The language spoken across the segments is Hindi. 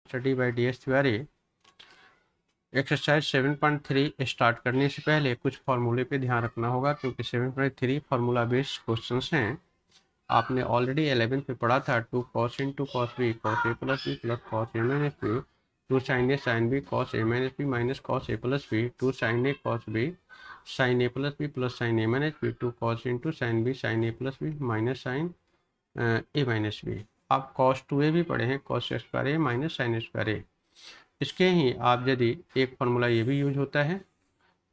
Study bye DS Tiwari. Exercise 7.3 start करने से पहले कुछ फार्मूले पे ध्यान रखना होगा, क्योंकि 7.3 फार्मूला बेस्ड क्वेश्चंस हैं। आपने ऑलरेडी 11 पे पढ़ा था 2 cos into cos B cos A plus B plus cos A minus B, 2 sin B cos A minus B minus cos A plus B, 2 sin A cos B sin A plus B plus sin A minus B, 2 cos into sine B sin A plus B minus sine A minus B. आप cos 2a भी पढ़े हैं, cos square A minus sine square A. इसके ही आप यदि एक फार्मूला ये भी यूज होता है,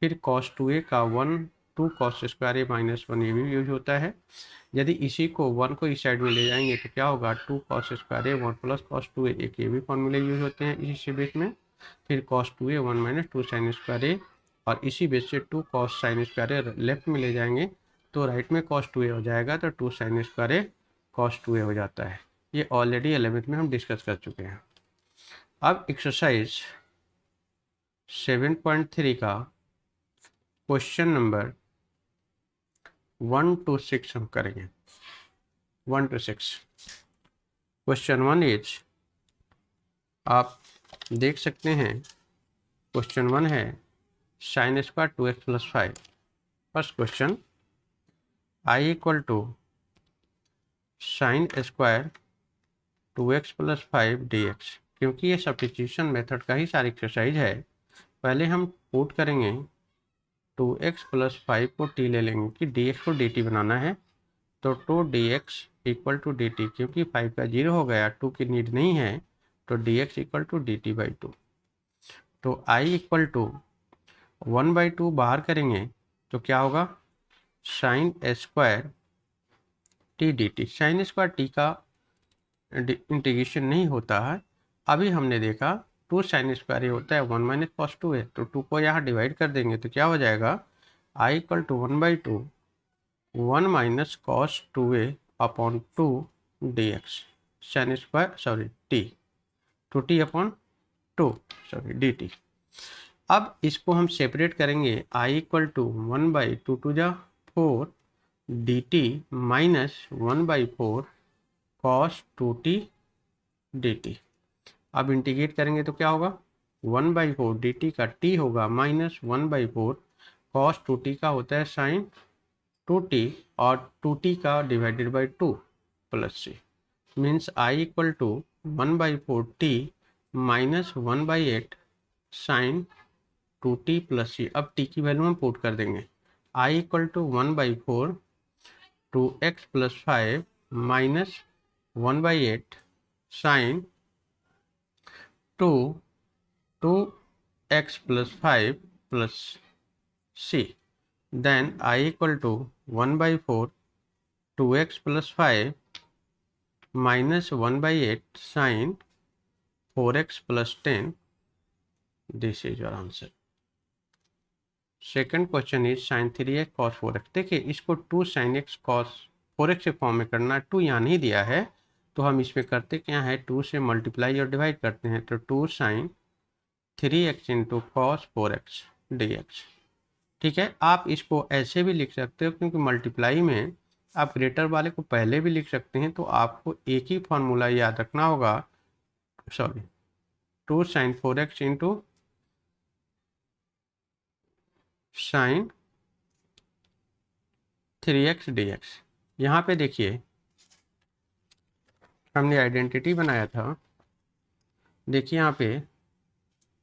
फिर cos 2a का 2 cos स्क्वायर ए माइनस 1 ये भी यूज होता है। यदि इसी को 1 को इस साइड में ले जाएंगे तो क्या होगा, 2 cos स्क्वायर ए 1 प्लस cos 2a, एक ये भी फार्मूले यूज होते हैं इसी बेस में। फिर cos 2a 1 minus 2 sin square A, और इसी बेस से 2 cos sin square A left में ले जाएंगे तो राइट में cos 2a हो जाएगा, तो 2 sin स्क्वायर ए cos 2a हो जाता है। ये ऑलरेडी 11th में हम डिस्कस कर चुके हैं। अब एक्सरसाइज 7.3 का क्वेश्चन नंबर 1 to 6 हम करेंगे। 1 to 6 क्वेश्चन 1 इज, आप देख सकते हैं क्वेश्चन 1 है sine square 2x plus 5। First question, I equal to sine square 2x plus 5 dx। क्योंकि ये सब्स्टिट्यूशन मेथड का ही सारी एक्सरसाइज है, पहले हम पुट करेंगे 2x प्लस 5 को t ले लेंगे कि dx को dt बनाना है, तो 2dx इक्वल टू dt, क्योंकि 5 का 0 हो गया, 2 की नीड नहीं है, तो dx equal to dt by 2। तो i इक्वल टू 1/2 बाहर करेंगे तो क्या होगा, sine square t dt। Sine square t का इंटीग्रेशन नहीं होता है, अभी हमने देखा 2 sin स्क्वायर होता है 1 माइनस कॉस 2 है, तो 2 को यहाँ डिवाइड कर देंगे तो क्या हो जाएगा, i equal to 1/2 1 minus cos 2a upon 2 dx sine square sorry t 2t upon 2 sorry dt। अब इसको हम सेपरेट करेंगे, i इक्वल टू 1/2 टू जा 4 dt minus 1/4 cos 2t dt। अब इंटीग्रेट करेंगे तो क्या होगा, 1/4 dt का t होगा माइनस 1/4 cos 2t का होता है साइन 2t, और 2t का divided by 2 plus c, means i equal to 1/4 t minus 1/8 sine 2t plus c। अब t की वैल्यू हम पुट कर देंगे, i equal to 1/4 2x plus 5 minus 1/8 sine 2x plus 5 plus c, then i equal to 1/4 2x plus 5 minus 1/8 sine 4x plus 10। This is your answer. Second question is sine 3x cos 4x। देखिए इसको 2 sin x cos 4x के फॉर्म में करना, 2 यहाँ नहीं दिया है, तो हम इसमें करते क्या है, 2 से मल्टीप्लाई और डिवाइड करते हैं, तो 2 sin 3x into cos 4x dx। ठीक है, आप इसको ऐसे भी लिख सकते हो, क्योंकि मल्टीप्लाई में आप ग्रेटर वाले को पहले भी लिख सकते हैं, तो आपको एक ही फॉर्मूला याद रखना होगा, sorry 2 sin 4x into sign 3x dx। यहाँ पे देखिए हमने आइडेंटिटी बनाया था, देखिए यहाँ पे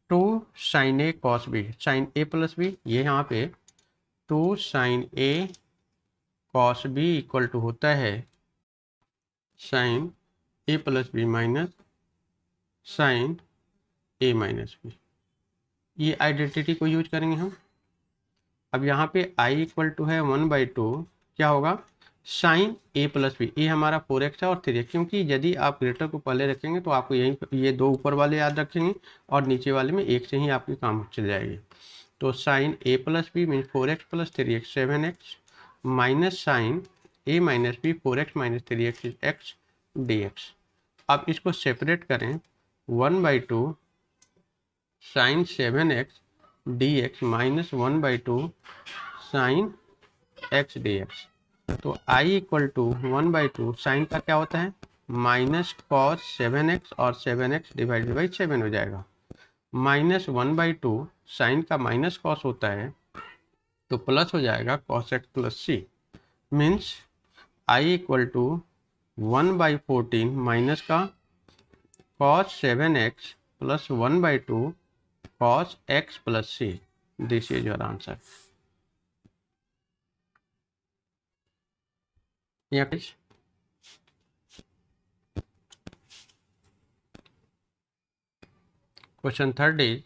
2 sin a cos b sine a plus b, ये यहाँ पे 2 sin a cos b equal to होता है sine a plus b minus sine a minus b। ये आइडेंटिटी को यूज करेंगे हम। अब यहाँ पे i इक्वल टू है 1/2, क्या होगा, साइन a प्लस बी, ये हमारा 4x है और 3x, क्योंकि यदि आप ग्रेटर को पहले रखेंगे तो आपको यहीं ये दो ऊपर वाले याद रखेंगे और नीचे वाले में एक से ही आपकी काम चल जाएगी। तो sine a plus b mean 4x plus 3x 7x minus sine a minus b 4x minus 3x is x dx। अब इसको सेपरेट करें, 1/2 sine 7x dx minus 1/2 sine x dx। तो i इक्वल टू 1/2 साइन का क्या होता है माइनस कॉस 7x और 7x डिवाइडेड बाई 7 हो जाएगा। -1/2 साइन का माइनस कॉस होता है तो प्लस हो जाएगा cos x plus c, means I equal to 1/14 minus का cos 7x plus 1/2 cos x plus c. This is your answer. Question third is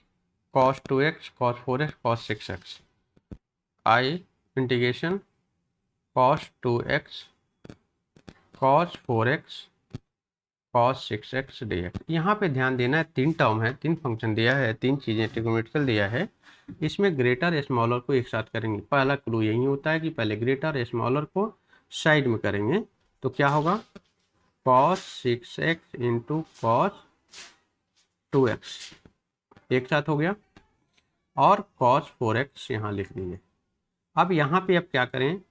cos 2x, cos 4x, cos 6x. I integration cos 2x, cos 4x, cos 6x dx। यहाँ पे ध्यान देना है, तीन टर्म है, तीन फंक्शन दिया है, तीन चीज़ें ट्रिग्नोमेट्रिकल दिया है। इसमें ग्रेटर स्मॉलर को एक साथ करेंगे। पहला क्लू यही होता है कि पहले ग्रेटर स्मॉलर को साइड में करेंगे। तो क्या होगा, cos 6x into cos 2x एक साथ हो गया, और cos 4x यहाँ लिख दीजिए। अब यहाँ पे अब क्या करें,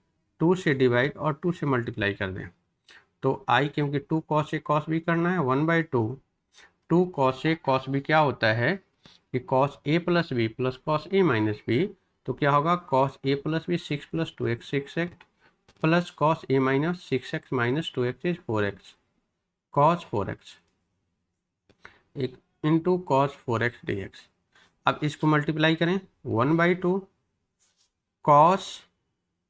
2 से डिवाइड और 2 से मल्टीप्लाई कर दें। तो I क्योंकि 2 cos a cos b करना है, 1/2 2 cos a cos b क्या होता है कि cos a plus B plus cos a minus b. तो क्या होगा, cos a plus b 6 plus 2x 6x plus cos a minus 6x minus 2x is 4x cos 4x एक इंटू cos 4x dx। अब इसको मल्टीप्लाई करें, 1/2 cos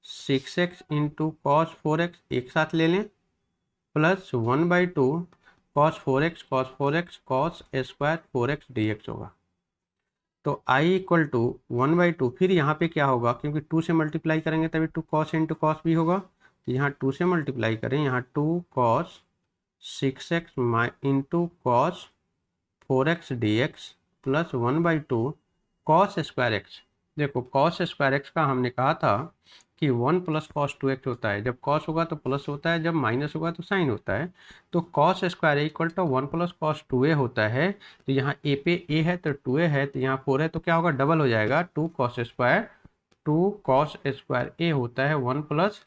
6x into cos 4x एक साथ ले लें, plus 1/2 cos 4x cos square 4x dx होगा। तो I इक्वल टू 1/2, फिर यहाँ पे क्या होगा, क्योंकि 2 से मल्टीप्लाई करेंगे तभी 2 cos इंटू cos भी होगा। यहाँ 2 से मल्टीप्लाई करें, यहाँ 2 cos 6x into cos 4x dx plus 1/2 cos square x। देखो cos स्क्वायर x का हमने कहा था कि 1 प्लस cos 2x होता है, जब cos होगा तो प्लस होता है, जब माइनस होगा तो साइन होता है। तो cos square equal to 1 plus cos 2a होता है। तो यहाँ a पे a है तो 2a है, तो यहाँ 4 है, तो क्या होगा, डबल हो जाएगा, 2 cos square 2 cos square a होता है 1 प्लस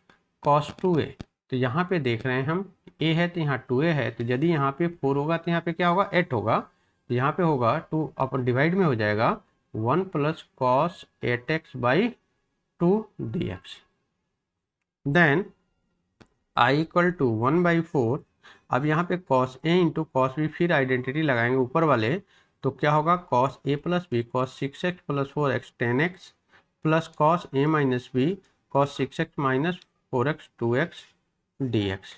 cos 2a। तो यहाँ पे देख रहे हैं हम a है तो यहाँ 2a है, तो यदि यहाँ पे 4 होगा तो यहाँ पे क्या होगा, 8 होगा। तो यहाँ पे होगा 2 अपन डिवाइड में हो जाएगा 1 plus cos 8x by 2 dx। Then I equal to 1/4। अब यहाँ पे cos a into cos b, फिर आइडेंटिटी लगाएंगे ऊपर वाले। तो क्या होगा, cos a plus b cos 6x plus 4x 10x plus cos a minus b cos 6x minus 4x 2x dx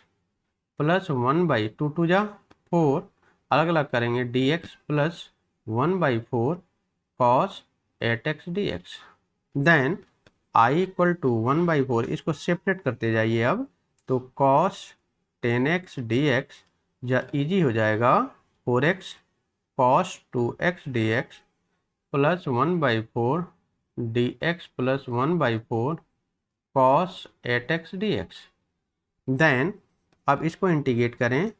plus 1/2 2 जा 4, अलग अलग करेंगे dx plus 1/4 cos 8x dx। Then I equal to 1/4, इसको सेपरेट करते जाइए अब। तो cos 10x dx या इजी हो जाएगा 4x cos 2x dx plus 1/4 dx plus 1/4 cos 8x dx। Then अब इसको इंटीग्रेट करें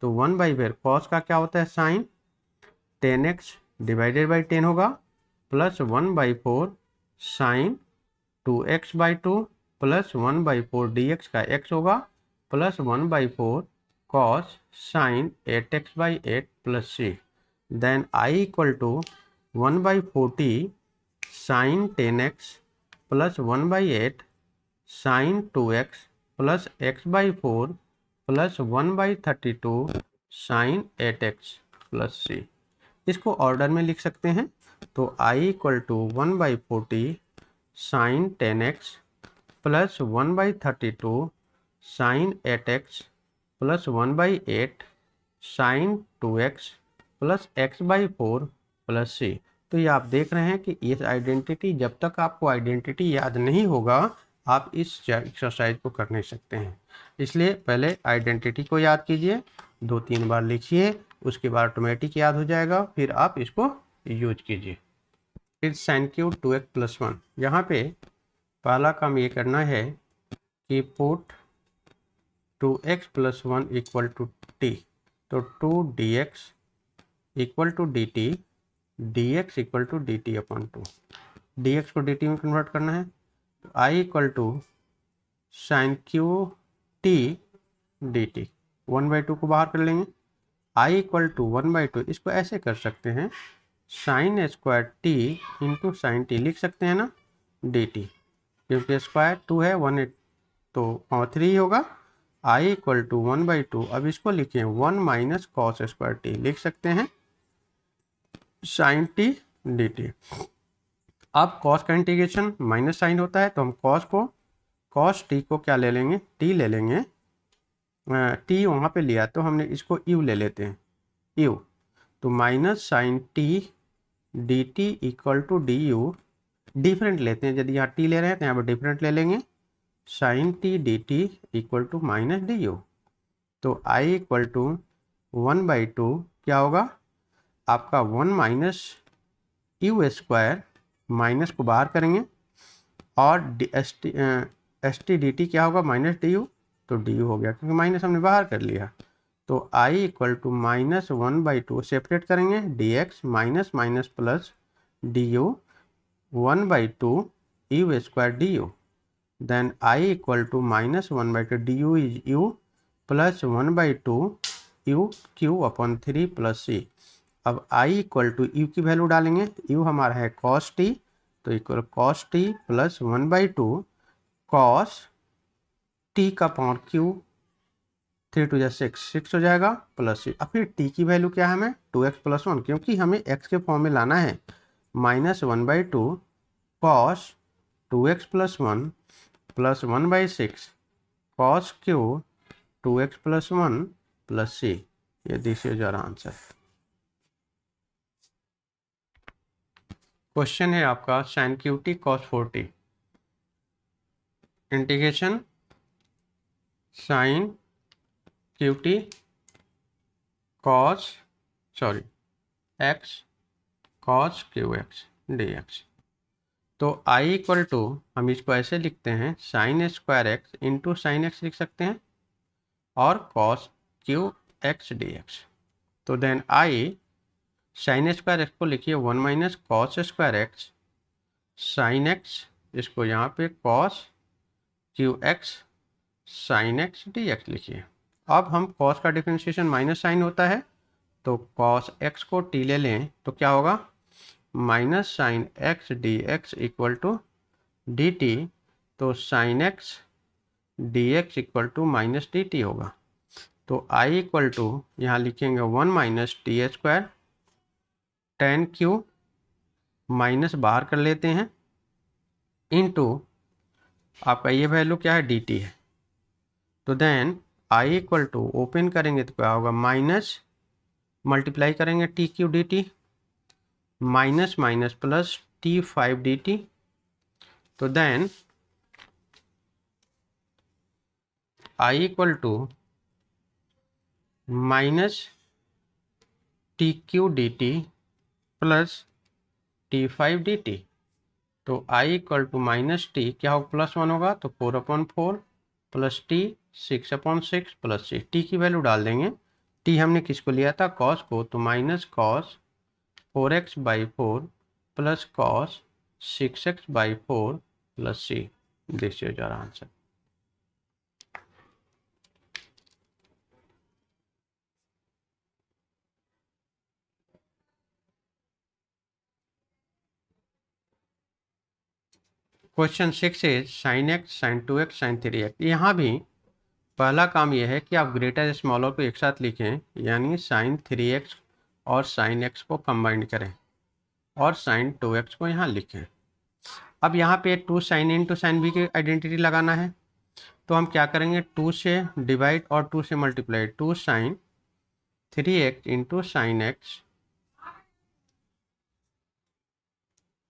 तो 1/4 cos का क्या होता है, साइन 10x डिवाइडेड बाई 10 होगा, plus 1/4 sine 2x/2 plus 1/4 dx का x होगा, plus 1/4 cos sine 8x/8 plus c। Then I equal to 1/40 sine 10x plus 1/8 sine 2x plus x/4 plus 1/32 sine 8x plus c। इसको ऑर्डर में लिख सकते हैं। तो I equal to 1/40 sine 10x plus 1/32 sine 8x plus 1/8 sine 2x plus x/4 plus c। तो ये आप देख रहे हैं कि इस आइडेंटिटी, जब तक आपको आइडेंटिटी याद नहीं होगा आप इस एक्सरसाइज को कर नहीं सकते हैं। इसलिए पहले आइडेंटिटी को याद कीजिए, 2-3 बार लिखिए, उसके बाद ऑटोमेटिक याद हो जाएगा, फिर आप इसको यूज कीजिए। फिर साइन क्यूब 2x प्लस 1, यहाँ पे पहला काम ये करना है कि put 2x plus 1 equal to t। तो 2 dx equal to dt, dx equal to dt upon 2, dx को dt में कन्वर्ट करना है। I equal to sine cube t dt। 1/2 को बाहर कर लेंगे, i इक्वल टू 1/2, इसको ऐसे कर सकते हैं sine square T into sine T लिख सकते हैं ना, डी टी, क्योंकि स्क्वायर 2 है, 1 तो 3 होगा, i इक्वल टू 1/2। अब इसको लिखें 1 माइनस कॉस स्क्वायर टी, लिख सकते हैं साइन टी डी टी। अब कॉस का इंटीग्रेशन माइनस साइन होता है, तो हम कॉस टी को क्या ले लेंगे, टी ले लेंगे, टी वहाँ पे लिया तो हमने इसको यू ले लेते हैं, यू, तो minus sine t d t equal to d u, different लेते हैं, यदि यहाँ टी ले रहे हैं तो यहाँ पर डिफरेंट ले लेंगे, sine t d t equal to minus d u. तो आई इक्वल टू 1/2 क्या होगा आपका 1 माइनस यू स्क्वायर, माइनस को बाहर करेंगे, और एस टी डी टी क्या होगा माइनस डी यू, तो डी यू हो गया क्योंकि माइनस हमने बाहर कर लिया। तो i equal to minus 1/2 separate करेंगे, D X minus minus plus D U 1/2 U square D U, then i equal to minus 1/2 D U is U plus 1/2 U cube upon 3 plus C. अब i इक्वल टू यू की वैल्यू डालेंगे, यू हमारा है कॉस टी, तो equal cos T plus 1/2 cos T का पावर क्यू, 3 टू 6 हो जाएगा, प्लस सी। अब फिर t की वैल्यू क्या है हमें 2x प्लस 1, क्योंकि हमें x के फॉर्म में लाना है, minus 1/2 cos 2x plus 1 plus 1/6 cos cube 2x plus 1 plus C. ये this is your answer. Question है आपका sine cube T cos 4t, integration sine cube T cos X cos cube X D X. तो i इक्वल टू हम इसको ऐसे लिखते हैं sine square X into sine X लिख सकते हैं, और cos cube X D X. तो then i sign square x को लिखिए 1 minus cos square x sine x, इसको यहाँ पे cos cube x sign x D x लिखिए। अब हम कॉस का डिफरेंशिएशन माइनस साइन होता है, तो कॉस एक्स को टी ले लें तो क्या होगा minus sine x D x equal to d t, तो sine x D x equal to minus d t होगा। तो आई इक्वल टू यहाँ लिखेंगे 1 minus t square ten q, minus बाहर कर लेते हैं, इनटू आपका ये वैल्यू क्या है डी टी है। तो then I equal to open करेंगे तो क्या होगा माइनस मल्टीप्लाई करेंगे t cube d t, minus minus plus t5 dt, तो then i equal to minus t cube d t plus t5 dt। तो i equal to minus t क्या होगा प्लस 1 होगा, तो 4/4 plus t 6/6 plus c. T की वैल्यू डाल देंगे, टी हमने किसको लिया था कॉस को, तो minus cos 4x/4 plus cos 6x/4 plus c. This is our answer. Question 6 is sine x sine 2x sine 3x। यहाँ भी पहला काम यह है कि आप ग्रेटर स्मॉलर को एक साथ लिखें, यानी साइन 3x और साइन x को कंबाइंड करें और साइन 2x को यहाँ लिखें। अब यहाँ पे 2 साइन इंटू साइन बी की आइडेंटिटी लगाना है, तो हम क्या करेंगे 2 से डिवाइड और 2 से multiply, 2 sine 3x into sine x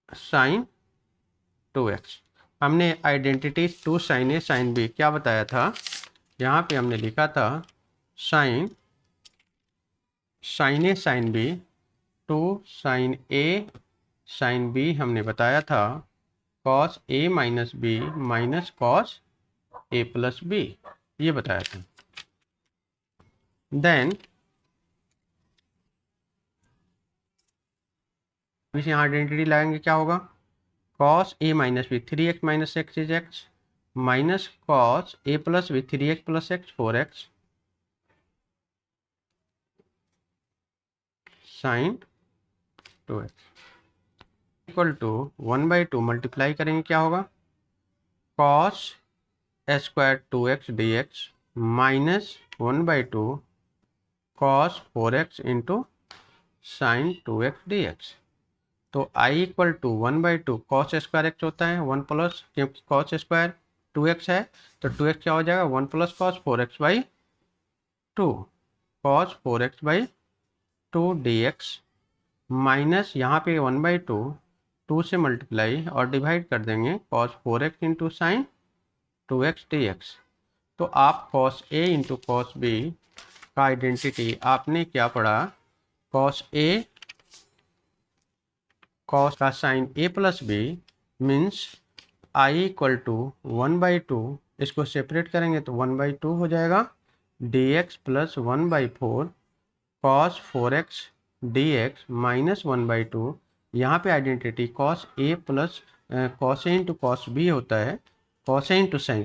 sine 2x। हमने identity 2 sine a sine b क्या बताया था, यहाँ पे हमने लिखा था sine a sine b 2 sine a sine b, हमने बताया था कॉस ए माइनस बी माइनस कॉस ए प्लस बी, ये बताया था। देन इसे यहाँ आइडेंटिटी लगाएंगे, क्या होगा cos A minus b 3x minus x is x minus cos A plus b 3x plus x 4x sine 2x equal to 1/2 multiply करेंगे क्या होगा, cos square 2x dx minus 1/2 cos 4x into sine 2x dx। तो I equal to 1/2 cos square x होता है 1 प्लस, क्योंकि कॉस स्क्वायर 2x है तो 2x क्या हो जाएगा 1 plus cos 4x/2 cos 4x/2 dx minus यहाँ पे 1/2 2 से मल्टीप्लाई और डिवाइड कर देंगे cos 4x into sine 2x dx। तो आप cos A into cos B का आइडेंटिटी आपने क्या पढ़ा, कॉस A कॉस का sine A plus b means I equal to 1/2, इसको सेपरेट करेंगे तो 1/2 हो जाएगा dx plus 1/4 cos 4x dx minus 1/2। यहाँ पे identity cos A plus cos A into cos b होता है, cos A into sine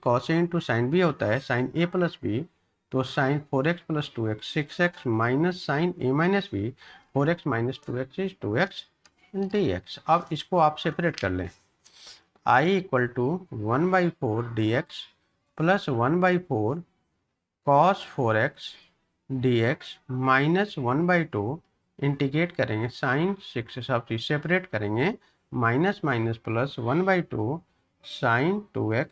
cos A into sine b होता है साइन A प्लस बी, तो sine 4x plus 2x 6x minus sine A minus b 4x minus 2x is 2x dx। अब इसको आप सेपरेट कर लें, I equal to 1/4 dx plus 1/4 cos 4x dx minus 1/2 integrate करेंगे साइन 6 सब चीज सेपरेट करेंगे minus minus plus 1/2 sine 2x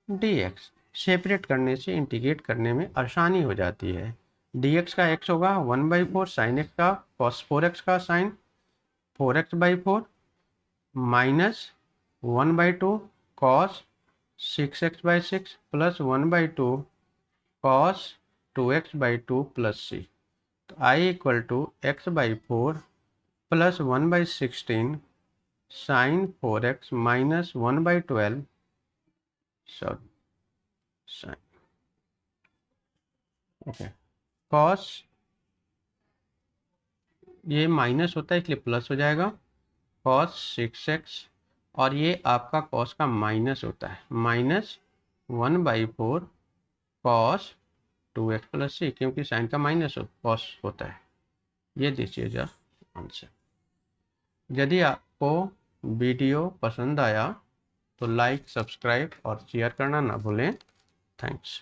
dx। Separate करने से इंटीग्रेट करने में आसानी हो जाती है। dx का x होगा 1/4 साइन x का कॉस 4x का sine 4x/4 minus 1/2 cos 6x/6 plus 1/2 cos 2x/2 plus c। तो I equal to x/4 plus 1/16 sine 4x minus 1/12 sine okay cos, ये माइनस होता है इसलिए प्लस हो जाएगा कॉस 6x और ये आपका कॉस का माइनस होता है minus 1/4 cos 2x plus c, क्योंकि साइन का माइनस कॉस होता है। ये दीजिएगा आंसर। यदि आपको वीडियो पसंद आया तो लाइक सब्सक्राइब और शेयर करना ना भूलें। थैंक्स।